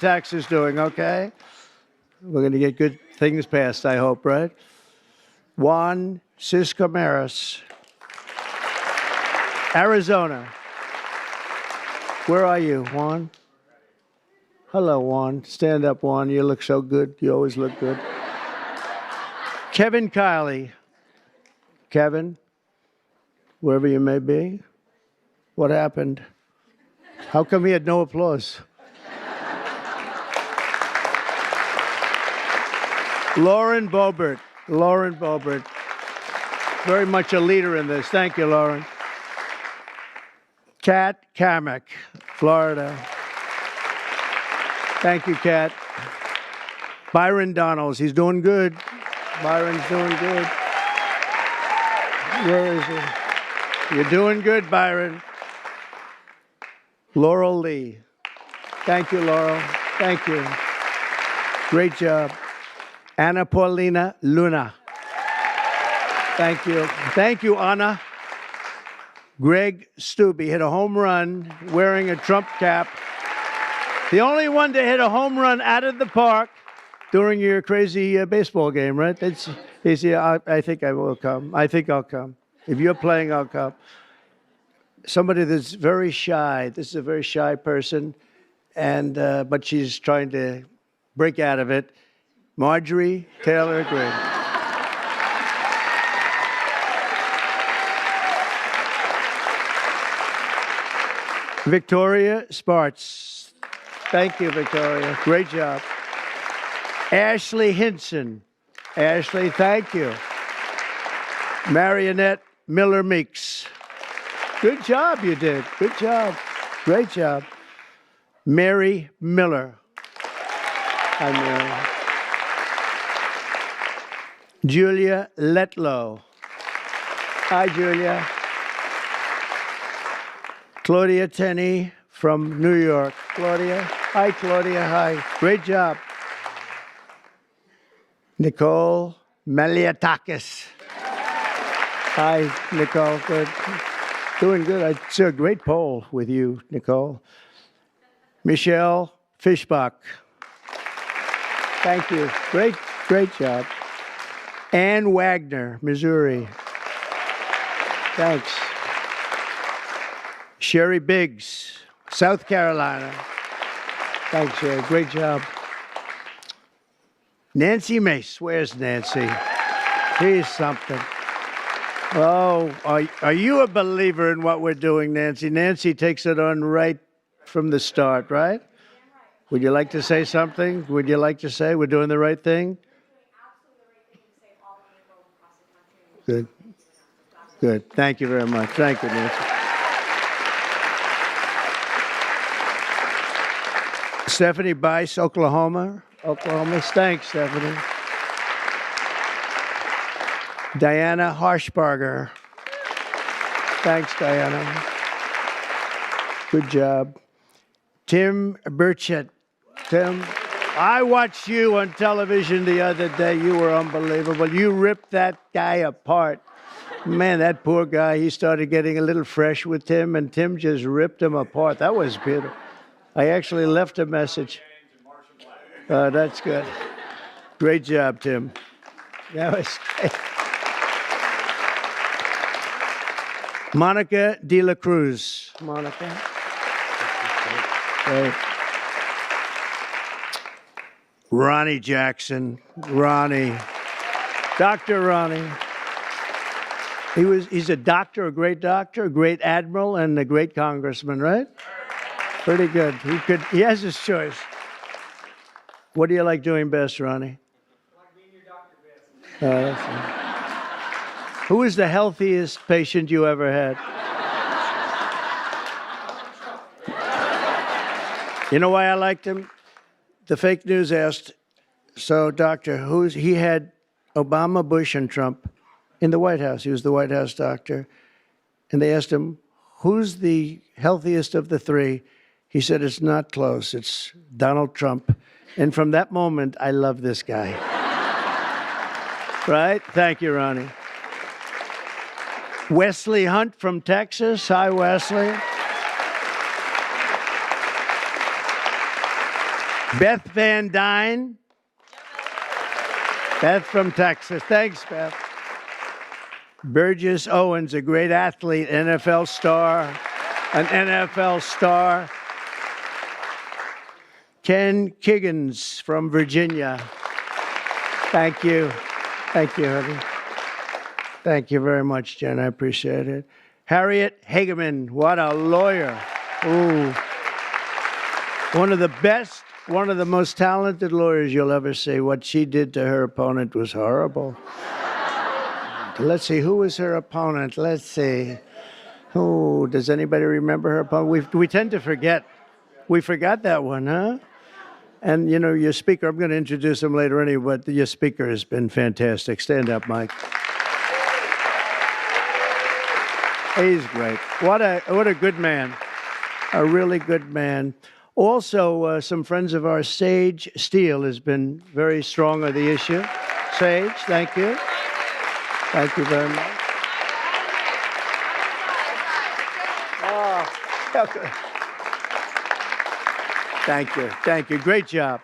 taxes doing, okay? We're going to get good things passed, I hope, right? Juan Ciscomaris, Arizona. Where are you, Juan? Hello, Juan. Stand up, Juan. You look so good. You always look good. Kevin Kiley. Kevin, wherever you may be. What happened? How come he had no applause? Lauren Boebert. Lauren Boebert. Very much a leader in this. Thank you, Lauren. Kat Kamek, Florida. Thank you, Kat. Byron Donalds. He's doing good. Byron's doing good. Where is he? You're doing good, Byron. Laurel Lee. Thank you, Laurel. Thank you. Great job. Anna Paulina Luna. Thank you. Thank you, Anna. Greg Stubbe hit a home run wearing a Trump cap. The only one to hit a home run out of the park during your crazy baseball game, right? I think I will come. I think I'll come. If you're playing, I'll come. Somebody that's very shy. This is a very shy person, and but she's trying to break out of it. Marjorie Taylor Greene. Victoria Sparts. Thank you, Victoria. Great job. Ashley Hinson. Ashley, thank you. Marionette Miller Meeks. Good job you did. Good job. Great job. Mary Miller. Hi, Mary. Julia Letlow. Hi, Julia. Claudia Tenney from New York. Claudia. Hi, Claudia. Hi. Great job. Nicole Maliatakis. Hi, Nicole. Good. Doing good. I see a great poll with you, Nicole. Michelle Fishbach. Thank you. Great job. Ann Wagner, Missouri. Thanks. Sherry Biggs, South Carolina. Thanks, Sherry. Great job. Nancy Mace. Where's Nancy? She's something. Oh, are you a believer in what we're doing, Nancy? Nancy takes it on right from the start, right? Would you like to say something? Would you like to say we're doing the right thing? Good. Good. Thank you very much. Thank you, Nancy. Stephanie Bice, Oklahoma. Thanks, Stephanie. Diana Harshbarger. Thanks, Diana. Good job. Tim Burchett. Tim, I watched you on television the other day. You were unbelievable. You ripped that guy apart. Man, that poor guy, he started getting a little fresh with Tim, and Tim just ripped him apart. That was beautiful. I actually left a message. That's good. Great job, Tim. That was great. Monica De La Cruz. Monica. Great. Ronnie Jackson. Ronnie. Dr. Ronnie. He's a doctor, a great admiral, and a great congressman, right? Pretty good. He has his choice. What do you like doing best, Ronnie? I like being your doctor best. Who is the healthiest patient you ever had? You know why I liked him? The fake news asked, so doctor, he had Obama, Bush, and Trump in the White House. He was the White House doctor. And they asked him, who's the healthiest of the three? He said, it's not close. It's Donald Trump. And from that moment, I love this guy. Right? Thank you, Ronnie. Wesley Hunt from Texas. Hi, Wesley. Beth Van Dyne. Beth from Texas. Thanks, Beth. Burgess Owens, a great athlete, NFL star, an NFL star. Ken Kiggins from Virginia. Thank you. Thank you, honey. Thank you very much, Jen. I appreciate it. Harriet Hageman, what a lawyer. Ooh. One of the best, one of the most talented lawyers you'll ever see. What she did to her opponent was horrible. Let's see, who was her opponent? Let's see. Oh, does anybody remember her opponent? We tend to forget. We forgot that one, huh? And, you know, your speaker, I'm going to introduce him later anyway, but your speaker has been fantastic. Stand up, Mike. He's great. What a good man. A really good man. Also, some friends of ours, Sage Steele, has been very strong on the issue. Sage, thank you. Thank you very much. Oh, okay. Thank you. Thank you. Great job.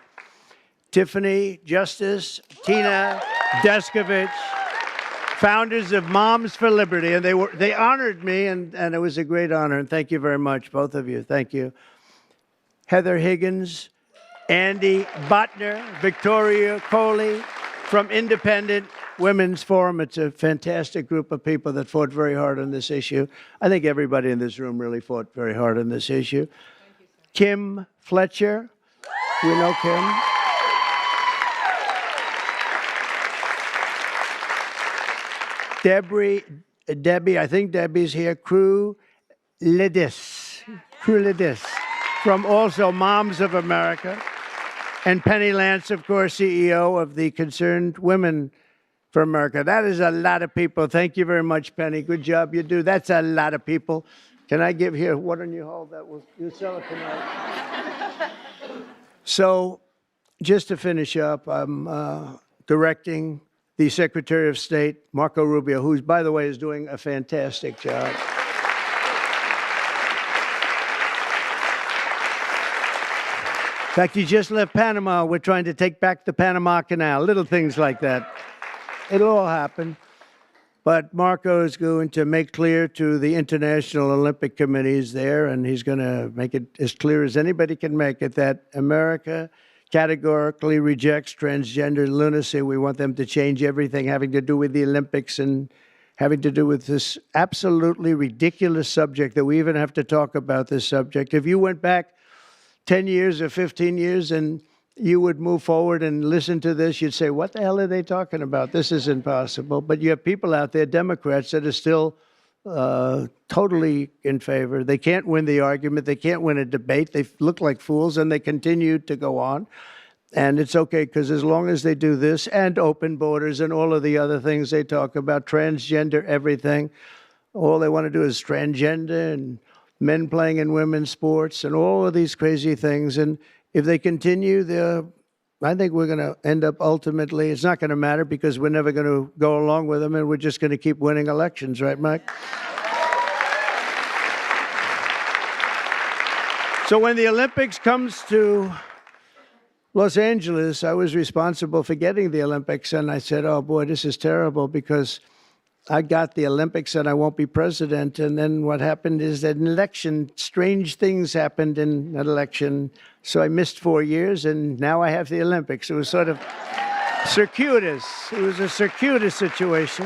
Tiffany Justice, Tina Deskovich, founders of Moms for Liberty. And they honored me, and it was a great honor. And thank you very much, both of you. Thank you. Heather Higgins, Andy Botner, Victoria Coley from Independent Women's Forum. It's a fantastic group of people that fought very hard on this issue. I think everybody in this room really fought very hard on this issue. Kim Fletcher. We know Kim. Debbie, I think Debbie's here. Crew Lidis from also Moms of America. And Penny Lance, of course, CEO of the Concerned Women for America. That is a lot of people. Thank you very much, Penny. Good job you do. That's a lot of people. Can I give here, what don't you hold that? You sell it tonight. So just to finish up, I'm directing the Secretary of State, Marco Rubio, who, by the way, is doing a fantastic job. In fact, he just left Panama. We're trying to take back the Panama Canal, little things like that. It'll all happen. But Marco is going to make clear to the International Olympic Committees there, and he's going to make it as clear as anybody can make it, that America categorically rejects transgender lunacy. We want them to change everything having to do with the Olympics and having to do with this absolutely ridiculous subject that we even have to talk about this subject. If you went back 10 years or 15 years and you would move forward and listen to this, you'd say, what the hell are they talking about? This is impossible. But you have people out there, Democrats, that are still totally in favor. They can't win the argument. They can't win a debate. They look like fools, and they continue to go on. And it's okay, because as long as they do this and open borders and all of the other things they talk about, transgender everything, all they want to do is transgender and men playing in women's sports and all of these crazy things. And if they continue, I think we're going to end up ultimately, it's not going to matter because we're never going to go along with them, and we're just going to keep winning elections, right, Mike? So when the Olympics comes to Los Angeles, I was responsible for getting the Olympics, and I said, oh boy, this is terrible because I got the Olympics and I won't be president. And then what happened is that an election, strange things happened in an election. So I missed 4 years, and now I have the Olympics. It was sort of circuitous. It was a circuitous situation.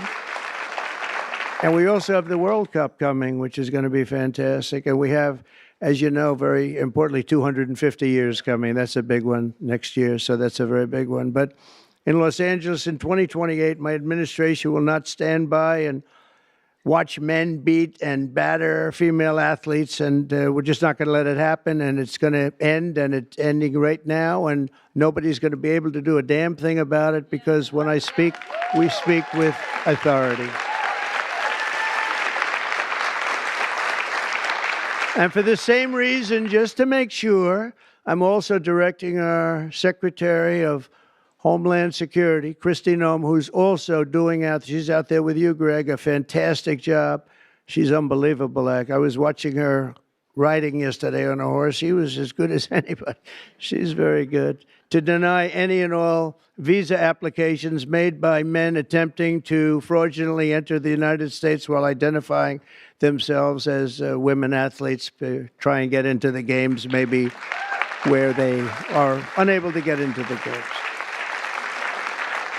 And we also have the World Cup coming, which is going to be fantastic. And we have, as you know, very importantly, 250 years coming. That's a big one next year. So that's a very big one. But in Los Angeles in 2028, my administration will not stand by and watch men beat and batter female athletes, and we're just not going to let it happen, and it's going to end, and it's ending right now, and nobody's going to be able to do a damn thing about it, because when I speak, we speak with authority. And for the same reason, just to make sure, I'm also directing our Secretary of Homeland Security, Kristi Noem, who's also she's out there with you, Greg, a fantastic job. She's unbelievable. I was watching her riding yesterday on a horse. She was as good as anybody. She's very good. To deny any and all visa applications made by men attempting to fraudulently enter the United States while identifying themselves as women athletes, try and get into the games, maybe where they are unable to get into the games.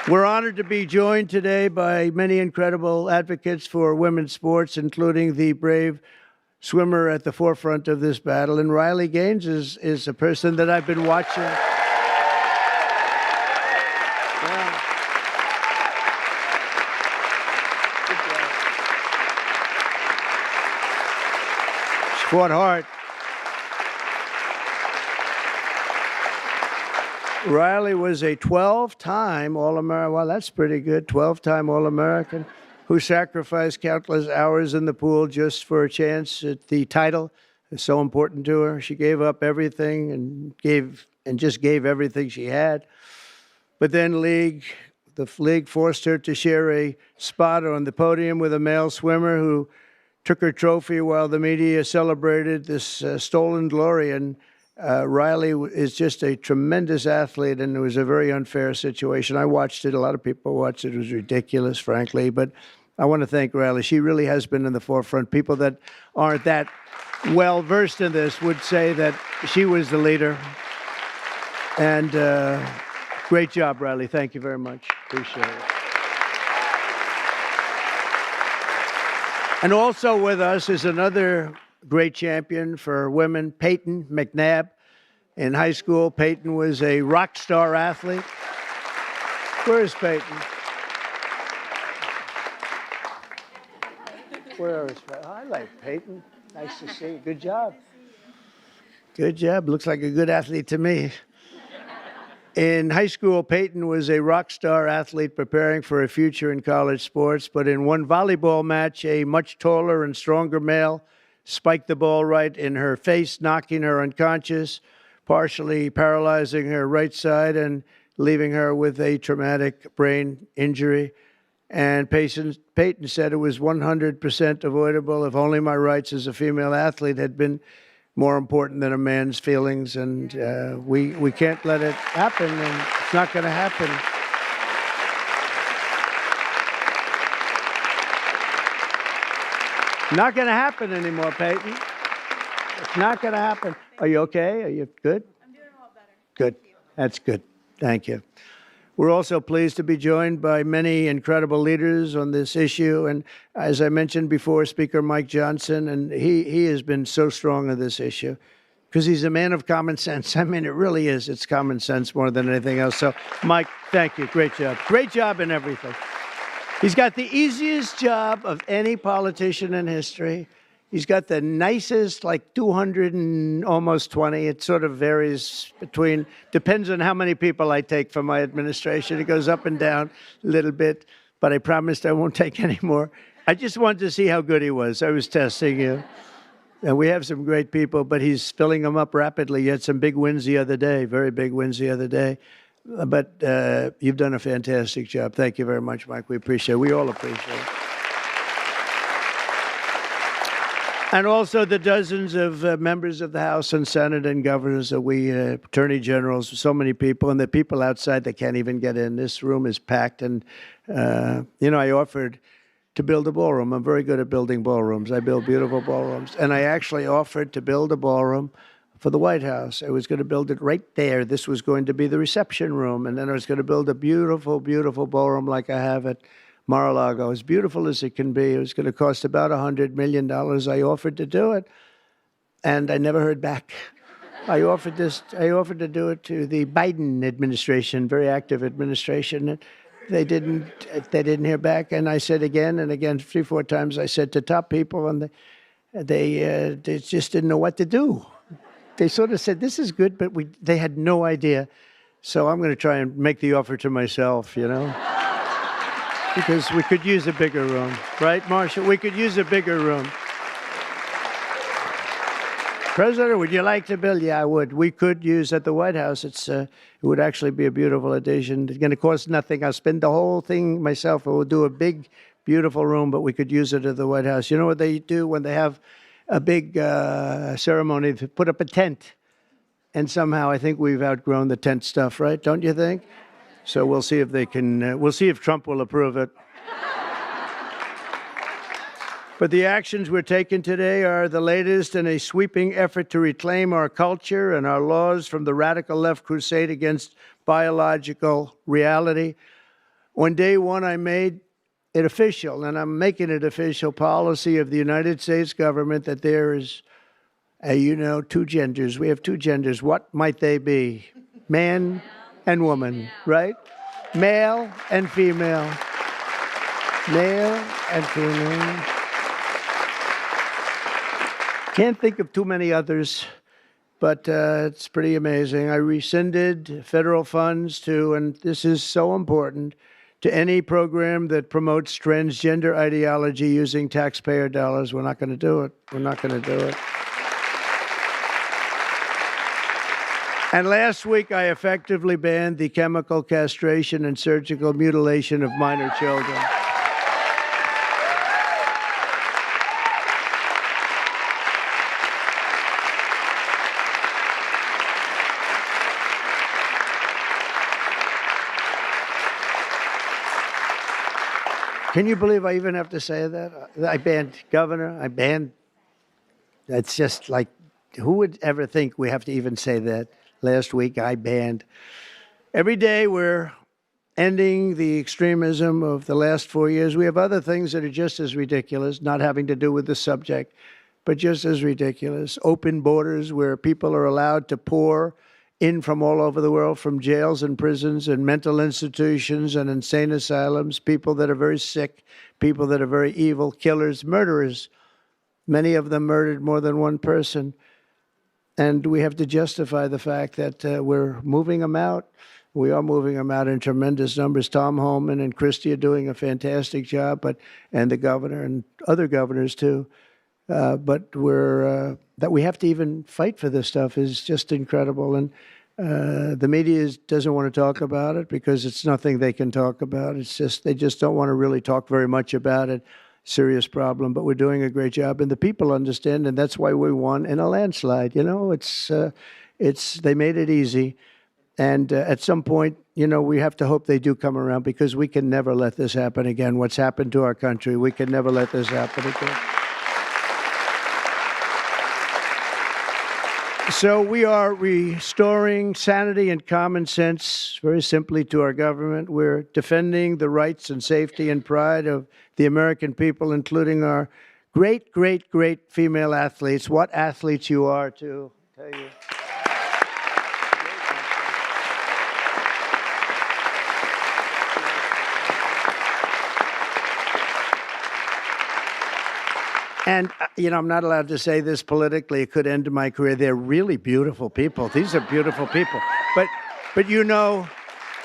We're honored to be joined today by many incredible advocates for women's sports, including the brave swimmer at the forefront of this battle. And Riley Gaines is a person that I've been watching. Yeah. She fought hard. Riley was a 12-time All-American. Well, that's pretty good. 12-time All-American who sacrificed countless hours in the pool just for a chance at the title. It's so important to her. She gave up everything and just gave everything she had. But then the league forced her to share a spot on the podium with a male swimmer who took her trophy while the media celebrated this stolen glory. And Riley is just a tremendous athlete, and it was a very unfair situation. I watched it. A lot of people watched it. It was ridiculous, frankly. But I want to thank Riley. She really has been in the forefront. People that aren't that well-versed in this would say that she was the leader. And great job, Riley. Thank you very much. Appreciate it. And also with us is another great champion for women, Peyton McNabb. In high school, Peyton was a rock star athlete. Where is Peyton? Where is Peyton? I like Peyton. Nice to see you. Good job. Good job. Looks like a good athlete to me. In high school, Peyton was a rock star athlete preparing for a future in college sports, but in one volleyball match, a much taller and stronger male spiked the ball right in her face, knocking her unconscious, partially paralyzing her right side and leaving her with a traumatic brain injury. And Peyton said it was 100% avoidable if only my rights as a female athlete had been more important than a man's feelings. And we can't let it happen, and it's not going to happen. Not going to happen anymore, Peyton. It's not going to happen. Are you okay? Are you good? I'm doing a lot better. Good. That's good. Thank you. We're also pleased to be joined by many incredible leaders on this issue. And as I mentioned before, Speaker Mike Johnson, and he has been so strong on this issue because he's a man of common sense. I mean, it really is. It's common sense more than anything else. So, Mike, thank you. Great job. Great job in everything. He's got the easiest job of any politician in history. He's got the nicest, like 200 and almost 20. It sort of varies depends on how many people I take from my administration. It goes up and down a little bit, but I promised I won't take any more. I just wanted to see how good he was. I was testing you. And we have some great people, but he's filling them up rapidly. He had some big wins the other day, very big wins the other day. But you've done a fantastic job. Thank you very much, Mike. We appreciate it. We all appreciate it. And also the dozens of members of the House and Senate and governors that attorney generals, so many people, and the people outside that can't even get in. This room is packed. And, I offered to build a ballroom. I'm very good at building ballrooms. I build beautiful ballrooms. And I actually offered to build a ballroom for the White House. I was going to build it right there. This was going to be the reception room. And then I was going to build a beautiful, beautiful ballroom like I have at Mar-a-Lago, as beautiful as it can be. It was going to cost about $100 million. I offered to do it, and I never heard back. I offered to do it to the Biden administration, very active administration. And they didn't hear back. And I said again and again, 3-4 times, I said to top people, and they just didn't know what to do. They sort of said, this is good, but they had no idea. So I'm going to try and make the offer to myself, because we could use a bigger room. Right, Marshall? We could use a bigger room. President, would you like to build? Yeah, I would. We could use at the White House. It would actually be a beautiful addition. It's going to cost nothing. I'll spend the whole thing myself. We'll do a big, beautiful room, but we could use it at the White House. You know what they do when they have a big ceremony to put up a tent. And somehow I think we've outgrown the tent stuff, right? Don't you think? So we'll see if they can, we'll see if Trump will approve it. But the actions we're taking today are the latest in a sweeping effort to reclaim our culture and our laws from the radical left crusade against biological reality. On day one, I made it official, and I'm making it official policy of the United States government that there is, two genders. We have two genders. What might they be? Man and woman, right? Male and female. Male and female. Can't think of too many others, but it's pretty amazing. I rescinded federal funds to, and this is so important, to any program that promotes transgender ideology using taxpayer dollars. We're not going to do it. We're not going to do it. And last week, I effectively banned the chemical castration and surgical mutilation of minor children. Can you believe I even have to say that? I banned governor. I banned. It's just like, who would ever think we have to even say that? Last week, I banned. Every day, we're ending the extremism of the last 4 years. We have other things that are just as ridiculous, not having to do with the subject, but just as ridiculous. Open borders where people are allowed to pour in from all over the world, from jails and prisons and mental institutions and insane asylums, people that are very sick, people that are very evil, killers, murderers. Many of them murdered more than one person. And we have to justify the fact that we're moving them out. We are moving them out in tremendous numbers. Tom Homan and Christie are doing a fantastic job, and the governor and other governors too. But that we have to even fight for this stuff is just incredible. And the media doesn't want to talk about it because it's nothing they can talk about. It's just they just don't want to really talk very much about it. Serious problem, but we're doing a great job, and the people understand, and that's why we won in a landslide. They made it easy, and at some point, we have to hope they do come around because we can never let this happen again. What's happened to our country, we can never let this happen again. So we are restoring sanity and common sense very simply to our government. We're defending the rights and safety and pride of the American people, including our great, great, great female athletes. What athletes you are, too, I tell you. And, I'm not allowed to say this politically. It could end my career. They're really beautiful people. These are beautiful people. But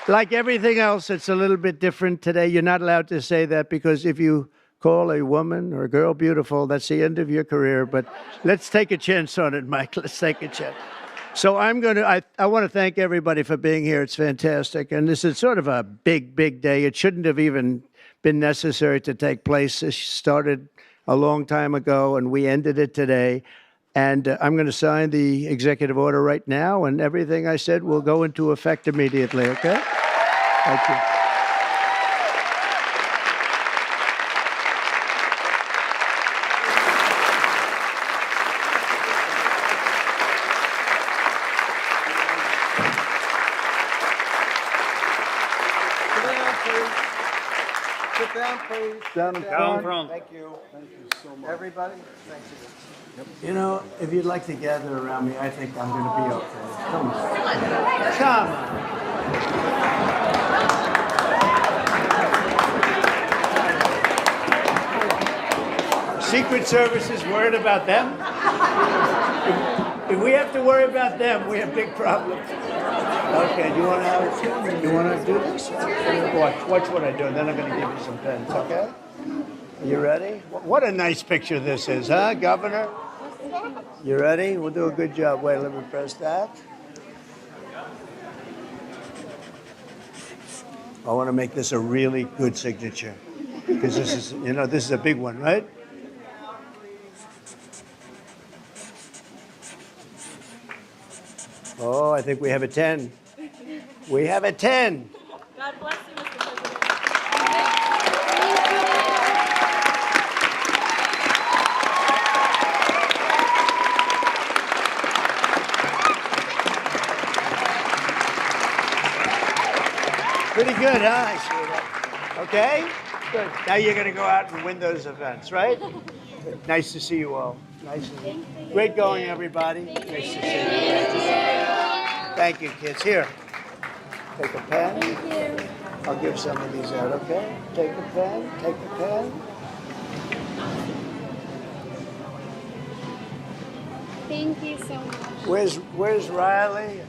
like everything else, it's a little bit different today. You're not allowed to say that because if you call a woman or a girl beautiful, that's the end of your career. But let's take a chance on it, Mike. Let's take a chance. So I want to thank everybody for being here. It's fantastic. And this is sort of a big, big day. It shouldn't have even been necessary to take place. This started a long time ago, and we ended it today. And I'm going to sign the executive order right now, and everything I said will go into effect immediately, okay? Thank you. Sit down, please. Down front. Thank you. Thank you so much. Everybody, thank you. If you'd like to gather around me, I think I'm going to be okay. Come on. Come on. Secret Service is worried about them. If we have to worry about them, we have big problems. Okay, do you want to do this? Watch what I do, and then I'm going to give you some pens, okay? Are you ready? What a nice picture this is, huh, Governor? You ready? We'll do a good job. Wait, let me press that. I want to make this a really good signature because this is a big one, right? I think we have a 10. We have a 10. God bless you, Mr. President. Pretty good, huh? I see that. Okay? Good. Now you're going to go out and win those events, right? Nice to see you all. Nice to see you. Great going, everybody. Nice to see you. Thank you, kids. Here, take a pen. Thank you. I'll give some of these out, okay? Take a pen, take a pen. Thank you so much. Where's Riley?